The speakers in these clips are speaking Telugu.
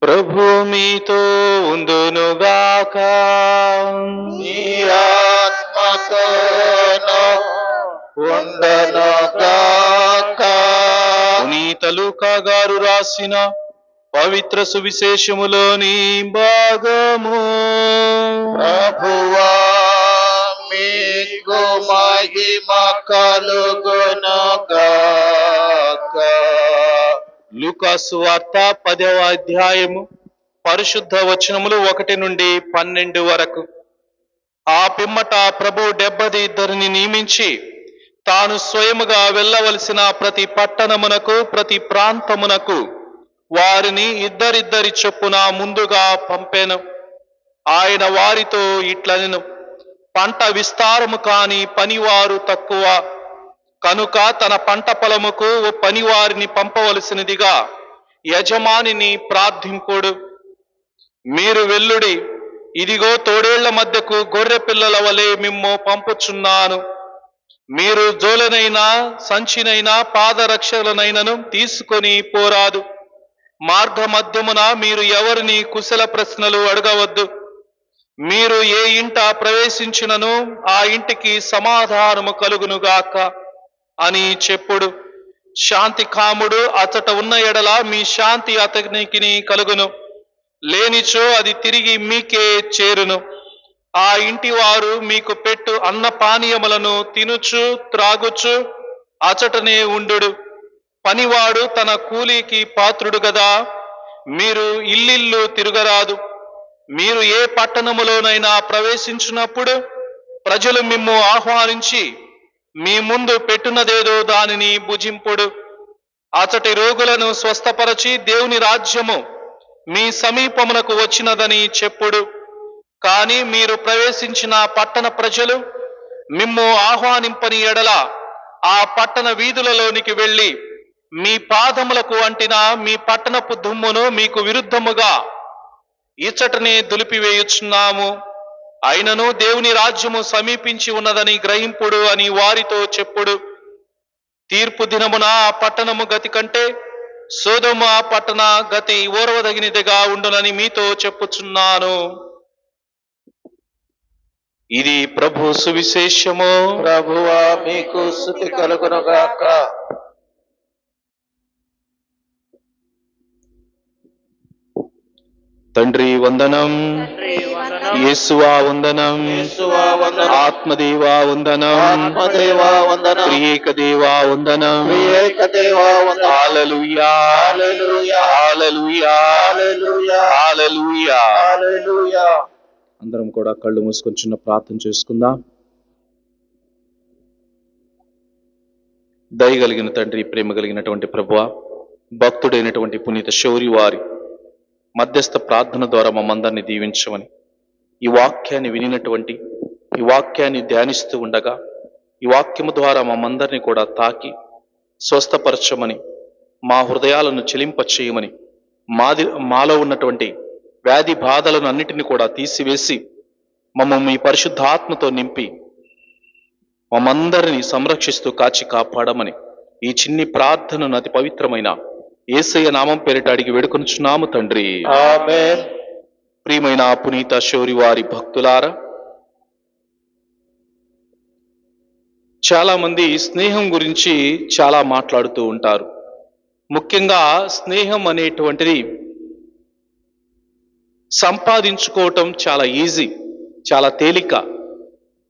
ప్రభు మీతో ఉందునుగాక. నీ ఆత్మతోను ఉండునుగాక. పునీత లూకా గారు రాసిన పవిత్ర సువిశేషములోని భాగము. ప్రభువా మీకు మహిమ కలుగునుగాక. లూకా సువార్త 10వ అధ్యాయము పరిశుద్ధ వచనములు 1 నుండి 12 వరకు. ఆ పిమ్మట ప్రభు 72 నియమించి తాను స్వయముగా వెళ్ళవలసిన ప్రతి పట్టణమునకు ప్రతి ప్రాంతమునకు వారిని ఇద్దరిద్దరి చొప్పున ముందుగా పంపెను. ఆయన వారితో ఇట్లనెను, పంట విస్తారము కాని పనివారు తక్కువ కనుక తన పంట పొలముకు పనివారిని పంపవలసినదిగా యజమానిని ప్రార్థింపుడు. మీరు వెళ్ళుడి, ఇదిగో తోడేళ్ల మధ్యకు గొర్రె పిల్లల వలె మిమ్ము పంపుచున్నాను. మీరు జోలనైనా సంచినైనా పాదరక్షలనైనను తీసుకొని పోరాదు. మార్గ మధ్యమున మీరు ఎవరిని కుశల ప్రశ్నలు అడగవద్దు. మీరు ఏ ఇంట ప్రవేశించినను ఆ ఇంటికి సమాధానము కలుగునుగాక అని చెప్పుడు. శాంతి కాముడు అతట ఉన్న ఎడల మీ శాంతి అతనికి కలుగును, లేనిచో అది తిరిగి మీకే చేరును. ఆ ఇంటి వారు మీకు పెట్టు అన్న పానీయములను తినుచు త్రాగుచు అచటనే ఉండు. పనివాడు తన కూలీకి పాత్రుడు గదా. మీరు ఇల్లిల్లు తిరగరాదు. మీరు ఏ పట్టణములోనైనా ప్రవేశించినప్పుడు ప్రజలు మిమ్ము ఆహ్వానించి మీ ముందు పెట్టునదేదో దానిని భుజింపుడు. అచటి రోగులను స్వస్థపరచి దేవుని రాజ్యము మీ సమీపమునకు వచ్చినదని చెప్పుడు. కాని మీరు ప్రవేశించిన పట్టణ ప్రజలు మిమ్ము ఆహ్వానింపని ఎడల ఆ పట్టణ వీధులలోనికి వెళ్ళి మీ పాదములకు అంటిన మీ పట్టణపు దుమ్మును మీకు విరుద్ధముగా ఇచ్చటనే దులిపివేయుచున్నాము. అయినను దేవుని రాజ్యము సమీపించి ఉన్నదని గ్రహింపుడు అని వారితో చెప్పుడు. తీర్పు దినమున ఆ పట్టణము గతి కంటే సొదొమ పట్టణ గతి ఓర్వదగినదిగా ఉండునని మీతో చెప్పుచున్నాను. ఇది ప్రభు సువిశేషము. ప్రభువా మీకు స్తుతి కలుగునుగాక. తండ్రి వందనం, యేసువా వందనం, యేసువా వందనం, ఆత్మదేవా వందనం, ఆత్మదేవా వందనం, త్రియేక దేవా వందనం. త్రియేక దేవా వందనం. హల్లెలూయా, హల్లెలూయా, హల్లెలూయా, హల్లెలూయా, హల్లెలూయా. హల్లెలూయా. అందరం కూడా కళ్ళు మూసుకొని చిన్న ప్రార్థన చేసుకుందాం. దయగలిగిన తండ్రి, ప్రేమ కలిగినటువంటి ప్రభువా, భక్తుడైనటువంటి పునీత శౌరి వారి మధ్యస్థ ప్రార్థన ద్వారా మమ్మందరినీ దీవించమని, ఈ వాక్యాన్ని వినినటువంటి, ఈ వాక్యాన్ని ధ్యానిస్తూ ఉండగా ఈ వాక్యము ద్వారా మమ్మందరినీ కూడా తాకి స్వస్థపరచమని, మా హృదయాలను చెలింపచేయమని, మాలో ఉన్నటువంటి వ్యాధి బాధలను అన్నిటిని కూడా తీసివేసి మమ్మల్ని మీ పరిశుద్ధాత్మతో నింపి మమ్మందరినీ సంరక్షిస్తూ కాచి కాపాడమని ఈ చిన్ని ప్రార్థనను అతి పవిత్రమైన యేసయ్య నామం పేరిట అడిగి వేడుకొనుచున్నాము తండ్రి. ఆమేన్. ప్రియమైన పునీత శౌరి వారి భక్తులారా, చాలా మంది స్నేహం గురించి చాలా మాట్లాడుతూ ఉంటారు. ముఖ్యంగా స్నేహం అనేటువంటిది సంపాదించుకోవటం చాలా ఈజీ, చాలా తేలిక.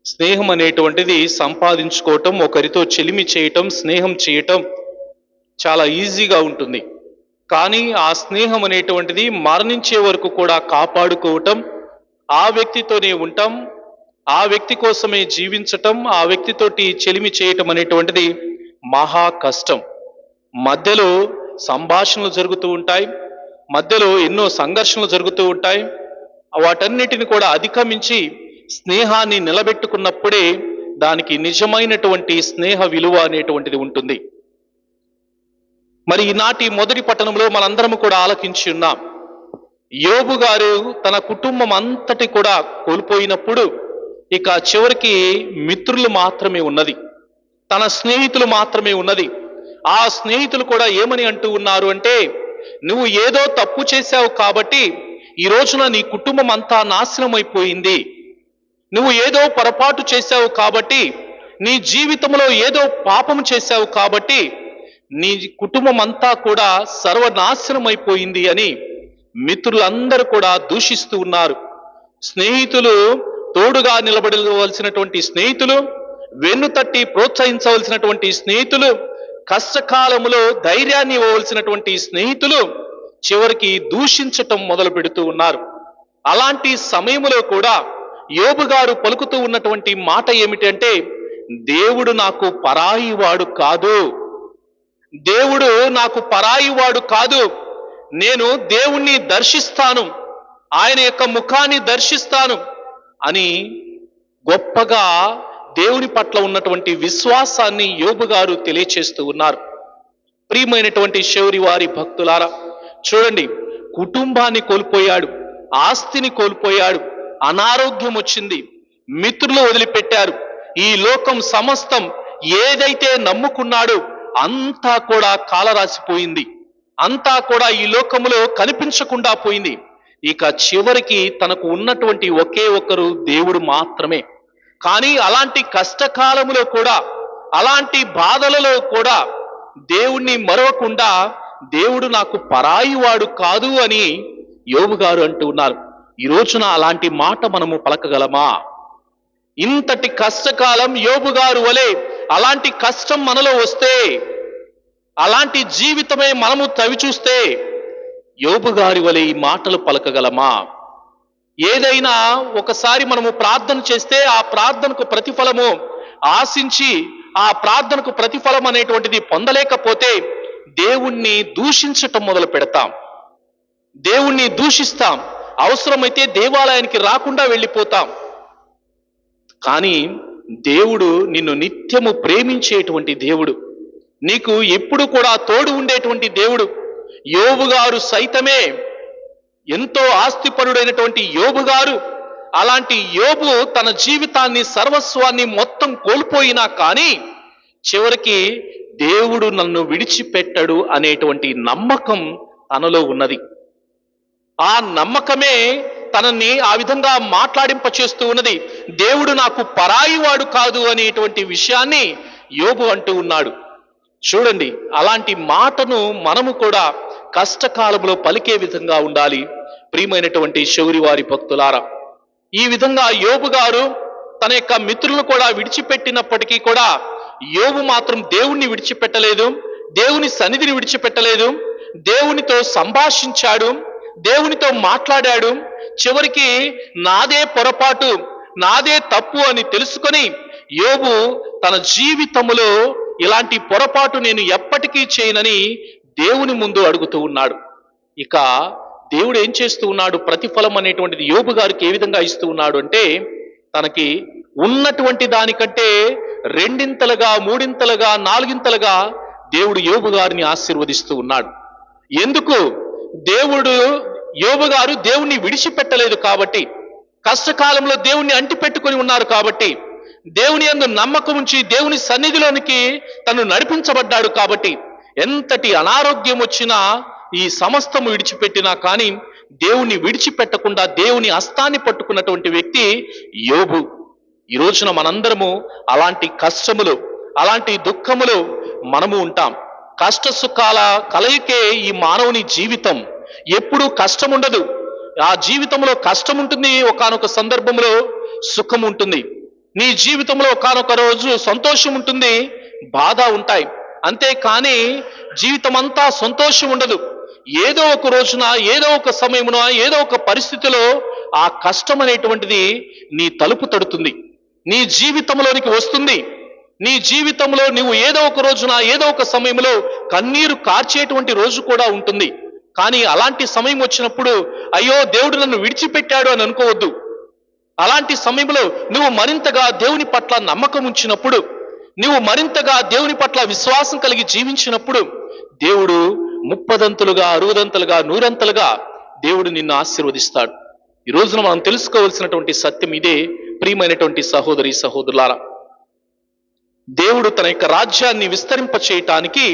స్నేహం అనేటువంటిది సంపాదించుకోవటం, ఒకరితో చెలిమి చేయటం, స్నేహం చేయటం చాలా ఈజీగా ఉంటుంది. కానీ ఆ స్నేహం అనేటువంటిది మరణించే వరకు కూడా కాపాడుకోవటం, ఆ వ్యక్తితోనే ఉండటం, ఆ వ్యక్తి కోసమే జీవించటం, ఆ వ్యక్తితోటి చెలిమి చేయటం అనేటువంటిది మహా కష్టం. మధ్యలో సంభాషణలు జరుగుతూ ఉంటాయి, మధ్యలో ఎన్నో సంఘర్షణలు జరుగుతూ ఉంటాయి. వాటన్నిటిని కూడా అధిగమించి స్నేహాన్ని నిలబెట్టుకున్నప్పుడే దానికి నిజమైనటువంటి స్నేహ విలువ అనేటువంటిది ఉంటుంది. మరి ఈనాటి మొదటి పట్టణంలో మనందరము కూడా ఆలకించి ఉన్నాం. యోబు గారు తన కుటుంబం అంతటి కూడా కోల్పోయినప్పుడు ఇక చివరికి మిత్రులు మాత్రమే ఉన్నది, తన స్నేహితులు మాత్రమే ఉన్నది. ఆ స్నేహితులు కూడా ఏమని అంటూ ఉన్నారు అంటే, నువ్వు ఏదో తప్పు చేశావు కాబట్టి ఈ రోజున నీ కుటుంబం అంతా నాశనం అయిపోయింది. నువ్వు ఏదో పొరపాటు చేశావు కాబట్టి, నీ జీవితంలో ఏదో పాపం చేశావు కాబట్టి నీ కుటుంబం అంతా కూడా సర్వనాశనం అయిపోయింది అని మిత్రులందరూ కూడా దూషిస్తూ ఉన్నారు. స్నేహితులు, తోడుగా నిలబడవలసినటువంటి స్నేహితులు, వెన్నుతట్టి ప్రోత్సహించవలసినటువంటి స్నేహితులు, కష్టకాలములో ధైర్యాన్ని ఇవ్వవలసినటువంటి స్నేహితులు చివరికి దూషించటం మొదలు పెడుతూ ఉన్నారు. అలాంటి సమయంలో కూడా యోబు గారు పలుకుతూ ఉన్నటువంటి మాట ఏమిటంటే, దేవుడు నాకు పరాయి వాడు కాదు, దేవుడు నాకు పరాయి వాడు కాదు, నేను దేవుణ్ణి దర్శిస్తాను, ఆయన యొక్క ముఖాన్ని దర్శిస్తాను అని గొప్పగా దేవుని పట్ల ఉన్నటువంటి విశ్వాసాన్ని యోబు గారు తెలియచేస్తూ ఉన్నారు. ప్రియమైనటువంటి శౌరి వారి భక్తులారా, చూడండి, కుటుంబాన్ని కోల్పోయాడు, ఆస్తిని కోల్పోయాడు, అనారోగ్యం వచ్చింది, మిత్రులు వదిలిపెట్టారు, ఈ లోకం సమస్తం ఏదైతే నమ్ముకున్నాడో అంతా కూడా కాలరాసిపోయింది, అంతా కూడా ఈ లోకములో కనిపించకుండా పోయింది. ఇక చివరికి తనకు ఉన్నటువంటి ఒకే ఒక్కరు దేవుడు మాత్రమే. కానీ అలాంటి కష్టకాలములో కూడా, అలాంటి బాధలలో కూడా దేవుణ్ణి మరవకుండా దేవుడు నాకు పరాయి వాడు కాదు అని యోబు గారు అంటూ ఉన్నారు. ఈ రోజున అలాంటి మాట మనము పలకగలమా? ఇంతటి కష్టకాలం యోబు గారు వలె అలాంటి కష్టం మనలో వస్తే, అలాంటి జీవితమే మనము తవి చూస్తే యోబు గారి వలె ఈ మాటలు పలకగలమా? ఏదైనా ఒకసారి మనము ప్రార్థన చేస్తే ఆ ప్రార్థనకు ప్రతిఫలము ఆశించి ఆ ప్రార్థనకు ప్రతిఫలం అనేటువంటిది పొందలేకపోతే దేవుణ్ణి దూషించటం మొదలు పెడతాం, దేవుణ్ణి దూషిస్తాం, అవసరమైతే దేవాలయానికి రాకుండా వెళ్ళిపోతాం. కానీ దేవుడు నిన్ను నిత్యము ప్రేమించేటువంటి దేవుడు, నీకు ఎప్పుడు కూడా తోడు ఉండేటువంటి దేవుడు. యోబు గారు సైతమే, ఎంతో ఆస్తిపరుడైనటువంటి యోబు గారు, అలాంటి యోబు తన జీవితాన్ని, సర్వస్వాన్ని మొత్తం కోల్పోయినా కానీ చివరికి దేవుడు నన్ను విడిచిపెట్టడు అనేటువంటి నమ్మకం తనలో ఉన్నది. ఆ నమ్మకమే తనని ఆ విధంగా మాట్లాడింపచేస్తూ ఉన్నది. దేవుడు నాకు పరాయి వాడు కాదు అనేటువంటి విషయాన్ని యోబు అంటూ ఉన్నాడు. చూడండి, అలాంటి మాటను మనము కూడా కష్టకాలంలో పలికే విధంగా ఉండాలి. ప్రియమైనటువంటి శౌరి వారి భక్తులారా, ఈ విధంగా యోబు గారు తన యొక్క మిత్రులను కూడా విడిచిపెట్టినప్పటికీ కూడా యోబు మాత్రం దేవుణ్ణి విడిచిపెట్టలేదు, దేవుని సన్నిధిని విడిచిపెట్టలేదు, దేవునితో సంభాషించాడు, దేవునితో మాట్లాడాడు. చివరికి నాదే పొరపాటు, నాదే తప్పు అని తెలుసుకొని యోబు తన జీవితములో ఇలాంటి పొరపాటు నేను ఎప్పటికీ చేయనని దేవుని ముందు అడుగుతూ ఉన్నాడు. ఇక దేవుడు ఏం చేస్తూ ఉన్నాడు? ప్రతిఫలం అనేటువంటిది యోబు గారికి ఏ విధంగా ఇస్తూ ఉన్నాడు అంటే, తనకి ఉన్నటువంటి దానికంటే రెండింతలుగా, మూడింతలుగా, నాలుగింతలుగా దేవుడు యోబు గారిని ఆశీర్వదిస్తూ ఉన్నాడు. ఎందుకు? దేవుడు యోబు గారు దేవుణ్ణి విడిచిపెట్టలేదు కాబట్టి, కష్టకాలంలో దేవుణ్ణి అంటిపెట్టుకొని ఉన్నారు కాబట్టి, దేవుని యందు నమ్మకం ఉంచి దేవుని సన్నిధిలోనికి తను నడిపించబడ్డాడు కాబట్టి, ఎంతటి అనారోగ్యం వచ్చినా ఈ సమస్తము విడిచిపెట్టినా కానీ దేవుణ్ణి విడిచిపెట్టకుండా దేవుని హస్తాన్ని పట్టుకున్నటువంటి వ్యక్తి యోబు. ఈ రోజున మనందరము అలాంటి కష్టములు, అలాంటి దుఃఖములు మనము ఉంటాం. కష్ట సుఖాల కలయికే ఈ మానవుని జీవితం. ఎప్పుడూ కష్టం ఉండదు. ఆ జీవితంలో కష్టం ఉంటుంది, ఒకానొక సందర్భంలో సుఖం ఉంటుంది. నీ జీవితంలో ఒకానొక రోజు సంతోషం ఉంటుంది, బాధ ఉంటాయి. అంతేకాని జీవితం అంతా సంతోషం ఉండదు. ఏదో ఒక రోజున, ఏదో ఒక సమయమున, ఏదో ఒక పరిస్థితిలో ఆ కష్టం అనేటువంటిది నీ తలుపు తడుతుంది, నీ జీవితంలోనికి వస్తుంది. నీ జీవితంలో నువ్వు ఏదో ఒక రోజున, ఏదో ఒక సమయంలో కన్నీరు కార్చేటువంటి రోజు కూడా ఉంటుంది. కానీ అలాంటి సమయం వచ్చినప్పుడు అయ్యో దేవుడు నన్ను విడిచిపెట్టాడు అని అనుకోవద్దు. అలాంటి సమయంలో నువ్వు మరింతగా దేవుని పట్ల నమ్మకం ఉంచినప్పుడు, నువ్వు మరింతగా దేవుని పట్ల విశ్వాసం కలిగి జీవించినప్పుడు దేవుడు 30దంతులుగా, 60దంతులుగా, 100అంతలుగా దేవుడు నిన్ను ఆశీర్వదిస్తాడు. ఈ రోజున మనం తెలుసుకోవాల్సినటువంటి సత్యం ఇదే. ప్రియమైనటువంటి సహోదరి సహోదరులారా, దేవుడు తన యొక్క రాజ్యాన్ని విస్తరింప చేయటానికి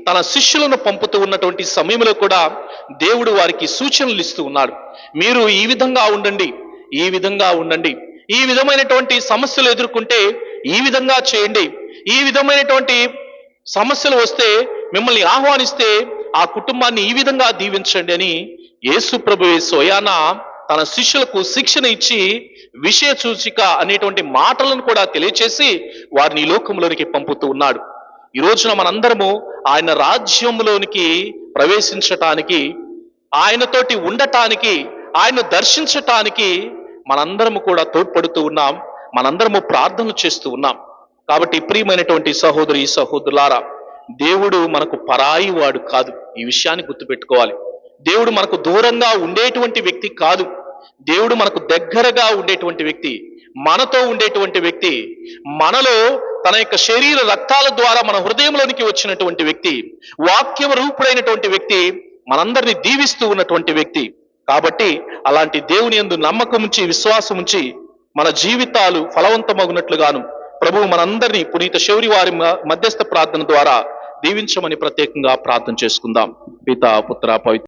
తన శిష్యులను పంపుతూ ఉన్నటువంటి సమయంలో కూడా దేవుడు వారికి సూచనలు ఇస్తూ ఉన్నాడు. మీరు ఈ విధంగా ఉండండి, ఈ విధంగా ఉండండి, ఈ విధమైనటువంటి సమస్యలు ఎదుర్కొంటే ఈ విధంగా చేయండి, ఈ విధమైనటువంటి సమస్యలు వస్తే మిమ్మల్ని ఆహ్వానిస్తే ఆ కుటుంబాన్ని ఈ విధంగా దీవించండి అని యేసు ప్రభువే స్వయాన తన శిష్యులకు శిక్షణ ఇచ్చి విషయ సూచిక అనేటువంటి మాటలను కూడా తెలియచేసి వారిని ఈ లోకంలోనికి పంపుతూ ఉన్నాడు. ఈ రోజున మనందరము ఆయన రాజ్యంలోనికి ప్రవేశించటానికి, ఆయనతోటి ఉండటానికి, ఆయన దర్శించటానికి మనందరము కూడా తోడ్పడుతూ ఉన్నాం, మనందరము ప్రార్థనలు చేస్తూ ఉన్నాం. కాబట్టి ప్రియమైనటువంటి సహోదరి సహోదరులారా, దేవుడు మనకు పరాయి వాడు కాదు. ఈ విషయాన్ని గుర్తుపెట్టుకోవాలి. దేవుడు మనకు దూరంగా ఉండేటువంటి వ్యక్తి కాదు. దేవుడు మనకు దగ్గరగా ఉండేటువంటి వ్యక్తి, మనతో ఉండేటువంటి వ్యక్తి, మనలో తన యొక్క శరీర రక్తాల ద్వారా మన హృదయంలోనికి వచ్చినటువంటి వ్యక్తి, వాక్య రూపుడైనటువంటి వ్యక్తి, మనందరినీ దీవిస్తూ ఉన్నటువంటి వ్యక్తి. కాబట్టి అలాంటి దేవుని యందు నమ్మకం ఉంచి, విశ్వాసం ఉంచి మన జీవితాలు ఫలవంతమగునట్లుగాను ప్రభువు మనందరినీ పునీత శౌరి వారి మధ్యస్థ ప్రార్థన ద్వారా దీవించమని ప్రత్యేకంగా ప్రార్థన చేసుకుందాం. పితా పుత్ర పవిత్ర